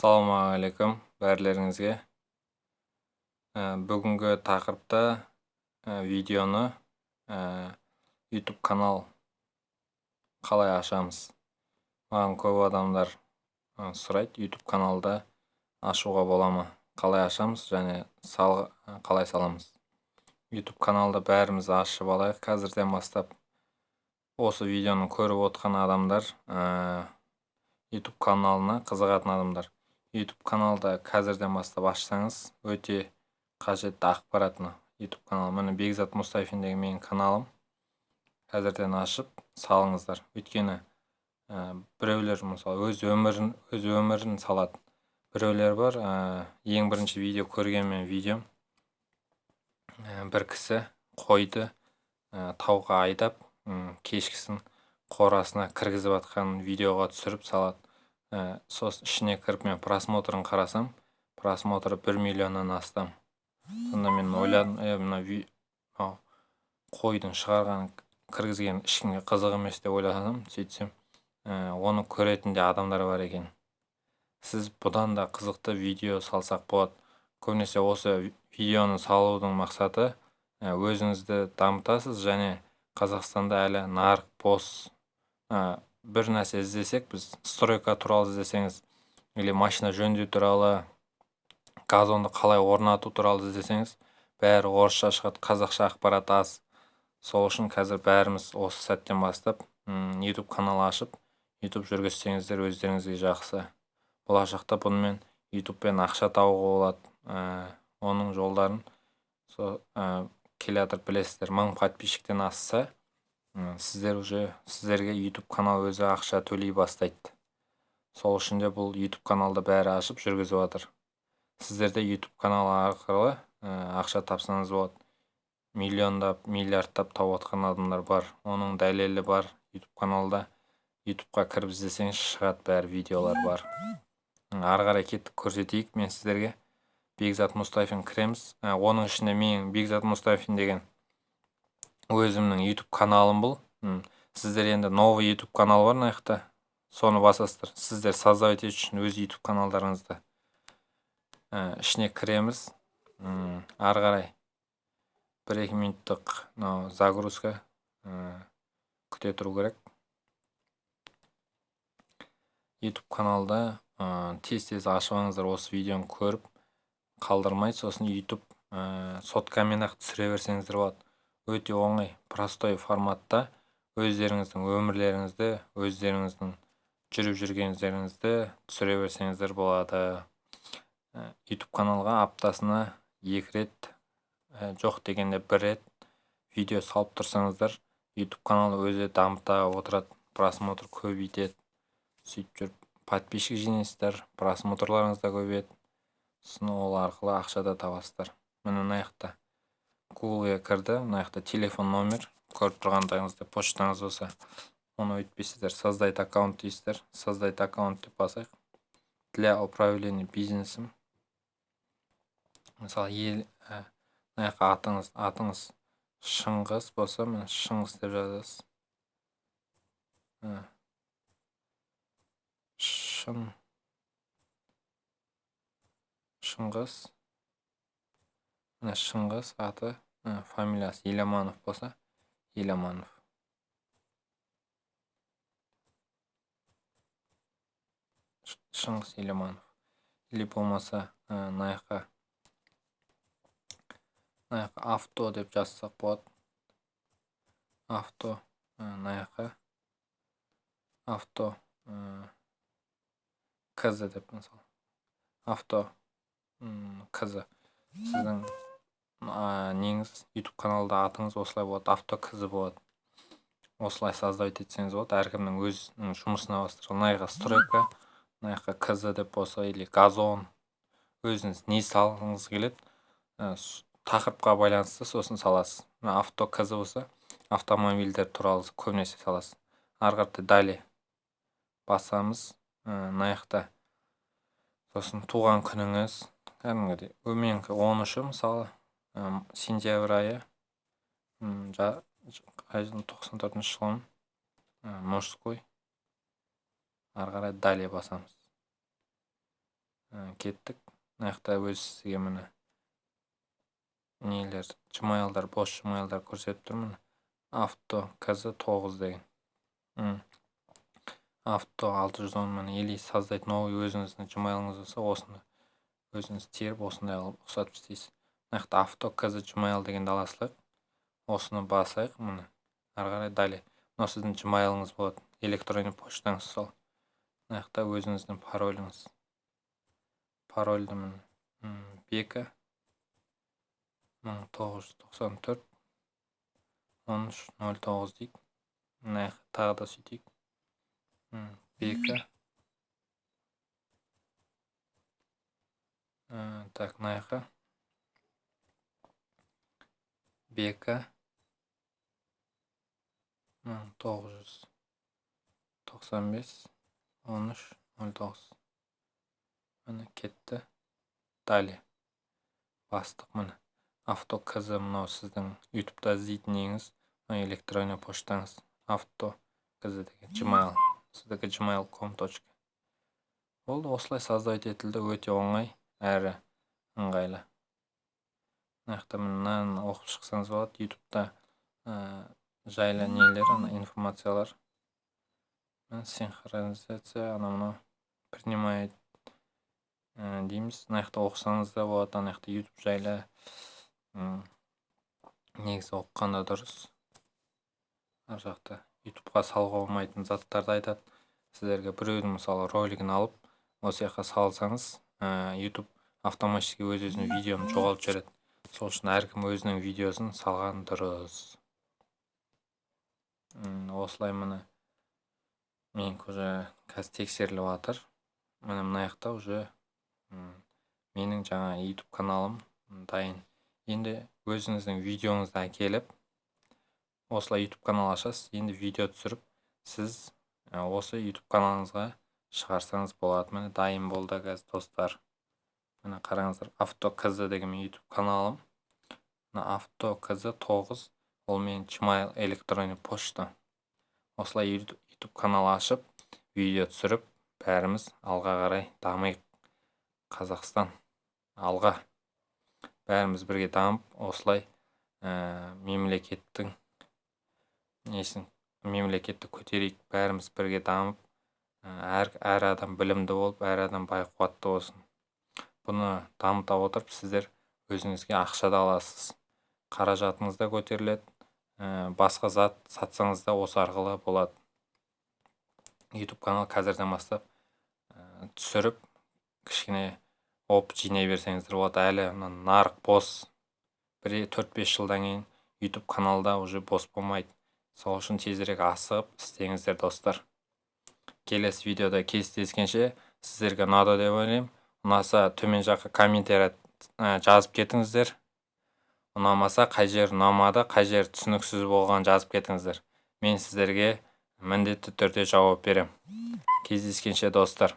Ассалаумағалейкум бәрлеріңізге. Бүгінгі тақырыпта видеоны YouTube канал қалай ашамыз. Маған көп адамдар сұрайды, YouTube каналда ашуға бола ма? Қалай ашамыз және қалай саламыз? YouTube каналды бәріміз ашып алайық. Қазірден бастап осы видеоны көріп отқан адамдар, YouTube каналына қызығатын адамдар. YouTube каналда қазірден бастап ашсаңыз, өте қажетті ақпаратны. YouTube канал, міне Бекзат Мұстафин деген менің каналым. Қазірден ашып салыңыздар. Өйткені біреулер мысалы өз өмірін салады. Біреулер бар, ең бірінші видео көргенмен видеом. Бір кісі қойды тауға айдап, кешкісін қорасына кіргізіп атқан видеоға түсіріп салады. Сосын ішіне кіріп мен просмотрын қарасам, просмотры 1 миллионнан астам. Сонда мен ойладым, қойдың шығарған кіргізген ешкімге қызық емес деп ойласам, сөйтсем, оны көретін де адамдар бар екен. Сіз бұдан да қызықты видео салсақ болады. Көбінесе осы видеоны салудың мақсаты өзіңізді дамытасыз және Қазақстанда әлі нарық бос. Бір нәрсе іздесек, біз стройка туралы іздесеңіз, или машина жөндеу туралы, газонды қалай орнату туралы іздесеңіз, бәрі орысша шығады, қазақша ақпарат аз. Сол үшін қазір бәріміз осы сәттен бастап YouTube канал ашып, YouTube жүргізсеңіздер өздеріңізге жақсы. Болашақта бұнымен YouTube'пен ақша табуға болады. Оның жолдарын келатыр білесіздер. 1000 подписчиктен асса, сіздерге YouTube канал өзі ақша төлей бастайды. Сол үшін де бұл YouTube каналды бәрі ашып жүргізіп жатыр. Сіздерде YouTube канал арқылы ақша тапсаңыз болады. Миллиондап, миллиардтап тауып отқан адамдар бар. Оның дәлелі бар YouTube каналда. YouTube'қа кіріп іздесеңіз шығады, бәрі видеолар бар. Ары қарай кеттік көрсетейік мен сіздерге. Бекзат Мұстафин кіреміз. Оның ішінде мен Бекзат Мұстафин деген өзімнің YouTube каналым бұл. Сіздер енді новый YouTube канал бар наяқта. Соны басасыздар. Сіздер создавать ету үшін өз YouTube каналдарыңызды. Ішіне кіреміз. Ары қарай 1-2 минуттық загрузка күте тұру керек. YouTube каналда тез ашып осы видеоны көріп қалдырмай, сосын YouTube соткамен ақ түсіре берсеңіздер болады. Өте оңай, простой форматта өздеріңіздің өмірлеріңізді, өздеріңіздің жүріп жүргендеріңізді түсіре берсеңіздер болады. YouTube каналға аптасына 2 рет, жоқ дегенде 1 рет видео салып тұрсаңыздар, YouTube каналы өзі дамыта отырады, просмотр көбейтеді. Сөйтіп жүріп, подписчик жинайсыздар, просмотрларыңыз да көбейеді. Сосын ол арқылы ақша да табасыздар. Міне мынаяқта Google-ға кірді, мынаяқта телефон номер, көріп тұрғандарыңызда почтаңыз болса, оны өйтпейсіздер, создать аккаунт дейсіздер. Создать аккаунт деп басайық. Для управления бизнесом. Мысалы, мынаяққа атыңыз Шыңғыс болса, мен Шыңғыс деп жазасыз. Шыңғыс. Мына Шыңғыс аты, фамилиясы Еламанов болса, Еламанов. Шыңғыс Еламанов. Или болмаса, мынаяққа авто деп жазсақ болады. Авто, мынаяққа авто КЗ деп мысалы. Авто КЗ. Сіздің неңіз, YouTube каналда атыңыз осылай болады, авто КЗ болады. Осылай создавать етсеңіз болады, әркімнің өзінің жұмысына бастырып. Мынаяққа стройка, мынаяққа КЗ деп болса, или газон. Өзіңіз не салғыңыз келеді, тақырыпқа байланысты сосын саласыз. Авто КЗ болса, автомобильдер туралы көбінесе саласыз. Ары қарай далее басамыз. Мынаяқта сосын туған күніңіз, кәдімгідей, менікі 13-і мысалы, сентябрь айы, 94-ші жылым, мужской. Ары қарай далее басамыз. кеттік. Мына жақта өз сізге міне нелер, Gmail'дар, бос Gmail'дар көрсетіп тұр. Міне авто KZ9 деген. Авто 610 міне, или создать новый өзіңіздің Gmail'ыңыз болса, осыны өзіңіз теріп осындай қылып ұқсатып істейсіз. Мына жақта авто KZ Gmail дегенді аласылайық. Осыны басайық. Міне ары қарай далее. Мынау сіздің Gmail'ыңыз болады, электронный почтаңыз сол. Мына жақта өзіңіздің пароліңіз. Парольді міне Бека 1994 1309 дейік. Мына жақта тағы да сөйтейік. Бека. Так, мына жақта Бека 1995 1309. Міне кетті. Далее бастық. Міне авто KZ, мынау сіздің ютубта іздейтін неңіз, электронный поштаңыз. Авто KZ деген Gmail, сіздікі gmail.com. Болды, осылай создавать етілді. Өте оңай әрі ыңғайлы. Мына жақта мынаны оқып шықсаңыз болады. Ютубта жайлы нелер, информациялар. Синхронизация, мынау принимает дейміз. Мына жақта оқысаңыз да болады. Ана жақта ютуб жайлы негізі оқығанда дұрыс. Ар жақта ютубқа салуға болмайтын заттарды айтады. Сіздерге біреудің мысалы ролигін алып, осы жаққа салсаңыз, ютуб автоматически өз-өзіне видеоны жоғалтып жібереді. Сол үшін әркім өзінің видеосын салған дұрыс. Осылай міне мен уже қазір тексеріліп жатыр. Міне мына жақта уже менің жаңа ютуб каналым дайын. Енді өзіңіздің видеоңызды әкеліп, осылай ютуб канал ашасыз. Енді видео түсіріп, сіз осы ютуб каналыңызға шығарсаңыз болады. Міне дайын болды қазір достар. Міне қараңыздар, авто KZ деген ютуб каналым. Авто KZ9, ол мен Gmail электронный почта. Осылай ютуб канал ашып, видео түсіріп, бәріміз алға қарай дамайық. Қазақстан алға. Бәріміз бірге дамып, осылай мемлекетті көтерейік. Бәріміз бірге дамып, әр адам білімді болып, әр адам байқуатты болсын. Бұны дамыта отырып, сіздер өзіңізге ақша да аласыз. Қаражатыңыз да көтеріледі. Басқа зат сатсаңыз да осы арқылы болады. ютуб канал қазірден бастап түсіріп, кішкене опыт жинай берсеңіздер болады. Әлі нарық бос. 4-5 жылдан кейін ютуб каналда уже бос болмайды. Сол үшін тезірек асығып істеңіздер достар. Келесі видеода кездескенше сіздерге ұнады деп ойлаймын. Ұнаса төмен жаққа комментарий жазып кетіңіздер. Ұнамаса, қай жер ұнамады, қай жер түсініксіз болған жазып кетіңіздер. Мен сіздерге міндетті түрде жауап берем. Кездескенше достар.